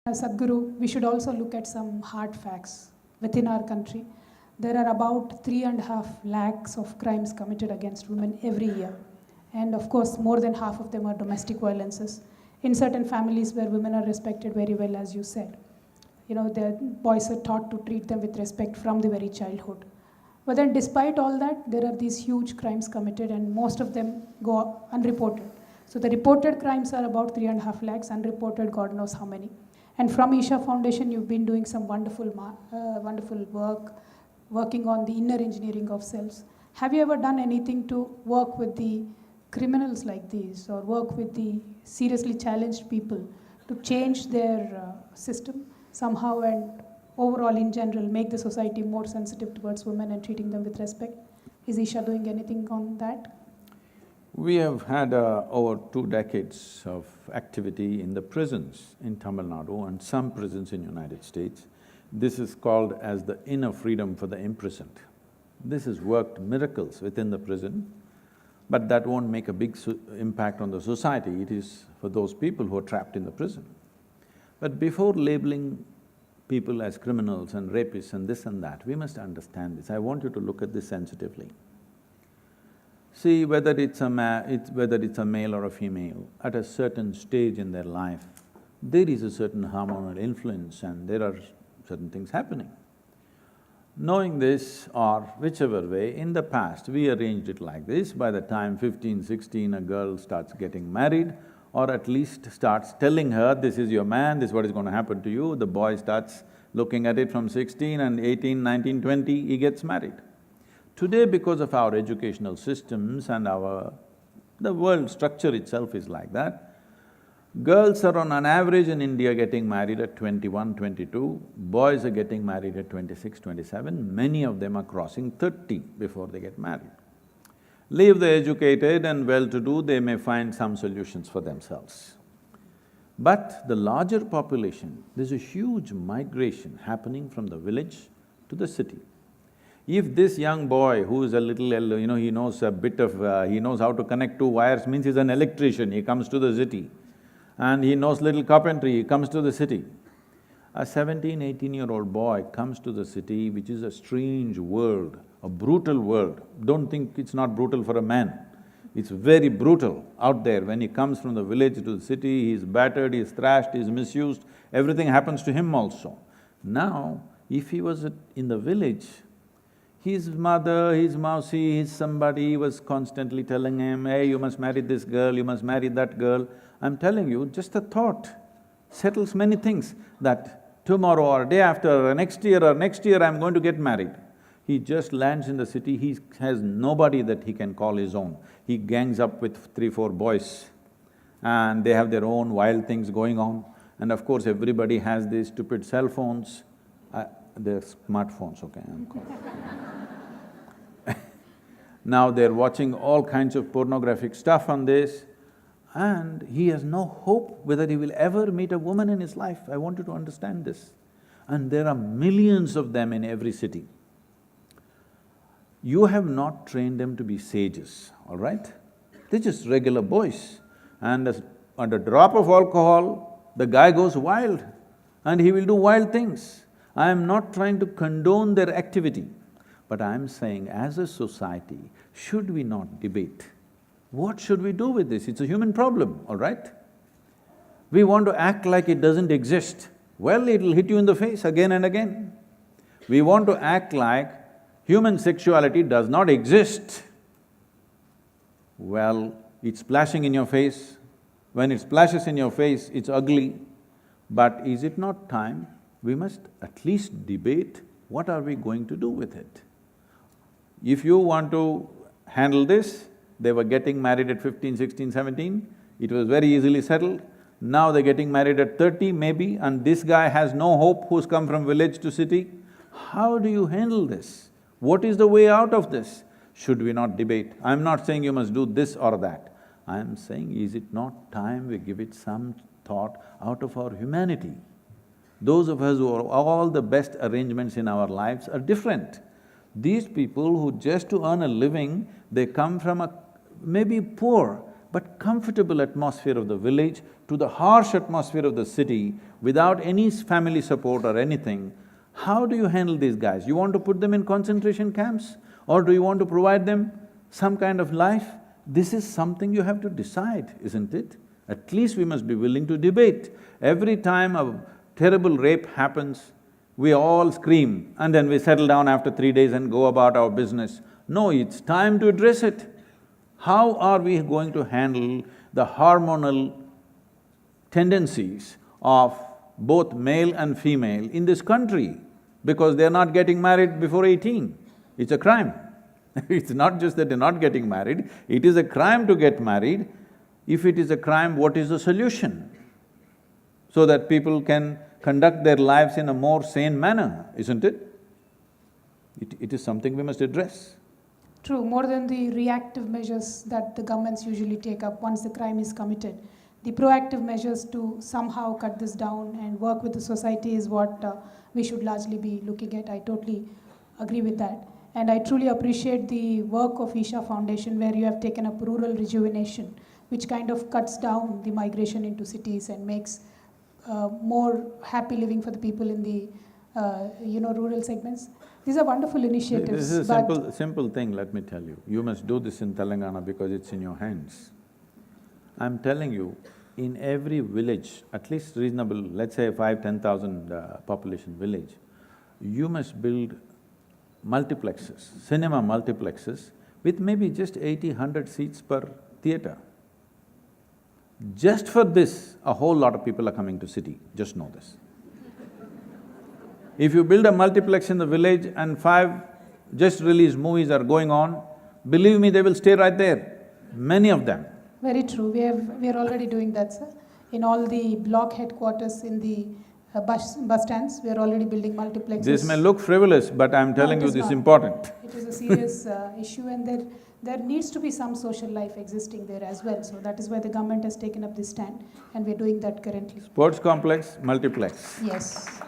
As Sadhguru, we should also look at some hard facts. Within our country, there are about 3.5 lakhs of crimes committed against women every year. And of course, more than half of them are domestic violences. In certain families where women are respected very well, as you said. The boys are taught to treat them with respect from the very childhood. But then despite all that, there are these huge crimes committed and most of them go unreported. So the reported crimes are about 3.5 lakhs, unreported God knows how many. And from Isha Foundation, you've been doing some wonderful work, working on the inner engineering of cells. Have you ever done anything to work with the criminals like these or work with the seriously challenged people to change their system somehow and overall in general make the society more sensitive towards women and treating them with respect? Is Isha doing anything on that? We have had over 2 decades of activity in the prisons in Tamil Nadu and some prisons in United States. This is called as the inner freedom for the imprisoned. This has worked miracles within the prison, but that won't make a big impact on the society. It is for those people who are trapped in the prison. But before labeling people as criminals and rapists and this and that, we must understand this. I want you to look at this sensitively. See, whether it's a male or a female, at a certain stage in their life, there is a certain hormonal influence and there are certain things happening. Knowing this or whichever way, in the past we arranged it like this: by the time 15, 16, a girl starts getting married or at least starts telling her, this is your man, this is what is going to happen to you, the boy starts looking at it from 16 and 18, 19, 20, he gets married. Today, because of our educational systems and the world structure itself is like that, girls are on an average in India getting married at 21, 22, boys are getting married at 26, 27, many of them are crossing 30 before they get married. Leave the educated and well-to-do, they may find some solutions for themselves. But the larger population, there's a huge migration happening from the village to the city. If this young boy who is a little, he knows a bit of… he knows how to connect 2 wires, means he's an electrician, he comes to the city. And he knows little carpentry, he comes to the city. A 17, 18-year-old boy comes to the city, which is a strange world, a brutal world. Don't think it's not brutal for a man. It's very brutal out there. When he comes from the village to the city, he's battered, he's thrashed, he's misused, everything happens to him also. Now, if he was in the village, his mother, his mausi, his somebody was constantly telling him, hey, you must marry this girl, you must marry that girl. I'm telling you, just a thought settles many things, that tomorrow or day after or next year I'm going to get married. He just lands in the city, he has nobody that he can call his own. He gangs up with 3, 4 boys and they have their own wild things going on. And of course, everybody has these stupid cell phones, they're smartphones, okay, I'm calling. Now they're watching all kinds of pornographic stuff on this, and he has no hope whether he will ever meet a woman in his life. I want you to understand this. And there are millions of them in every city. You have not trained them to be sages, all right? They're just regular boys. And at a drop of alcohol, the guy goes wild and he will do wild things. I am not trying to condone their activity, but I am saying, as a society, should we not debate? What should we do with this? It's a human problem, all right? We want to act like it doesn't exist. Well, it'll hit you in the face again and again. We want to act like human sexuality does not exist. Well, it's splashing in your face. When it splashes in your face, it's ugly. But is it not time we must at least debate what are we going to do with it? If you want to handle this, they were getting married at 15, 16, 17, it was very easily settled. Now they're getting married at 30 maybe, and this guy has no hope who's come from village to city. How do you handle this? What is the way out of this? Should we not debate? I'm not saying you must do this or that. I'm saying, is it not time we give it some thought out of our humanity? Those of us who are all the best arrangements in our lives are different. These people who just to earn a living, they come from a maybe poor but comfortable atmosphere of the village to the harsh atmosphere of the city, without any family support or anything, how do you handle these guys? You want to put them in concentration camps? Or do you want to provide them some kind of life? This is something you have to decide, isn't it? At least we must be willing to debate. Every time a terrible rape happens, we all scream and then we settle down after 3 days and go about our business. No, it's time to address it. How are we going to handle the hormonal tendencies of both male and female in this country? Because they're not getting married before 18. It's a crime. It's not just that they're not getting married, it is a crime to get married. If it is a crime, what is the solution? So that people can conduct their lives in a more sane manner, isn't it? It is something we must address. True, more than the reactive measures that the governments usually take up once the crime is committed, the proactive measures to somehow cut this down and work with the society is what we should largely be looking at. I totally agree with that. And I truly appreciate the work of Isha Foundation, where you have taken up rural rejuvenation, which kind of cuts down the migration into cities and makes more happy living for the people in the rural segments. These are wonderful initiatives. This is a simple thing, let me tell you. You must do this in Telangana because it's in your hands. I'm telling you, in every village, at least reasonable, let's say 5–10,000 population village, you must build multiplexes, cinema multiplexes with maybe just 80–100 seats per theatre. Just for this, a whole lot of people are coming to city, just know this. If you build a multiplex in the village and 5 just released movies are going on, believe me, they will stay right there, many of them. Very true. We are already doing that, sir. In all the block headquarters in the bus stands, we are already building multiplexes. This may look frivolous, but I'm telling you, this is important. It is a serious issue, and there needs to be some social life existing there as well. So that is why the government has taken up this stand, and we're doing that currently. Sports complex, multiplex. Yes.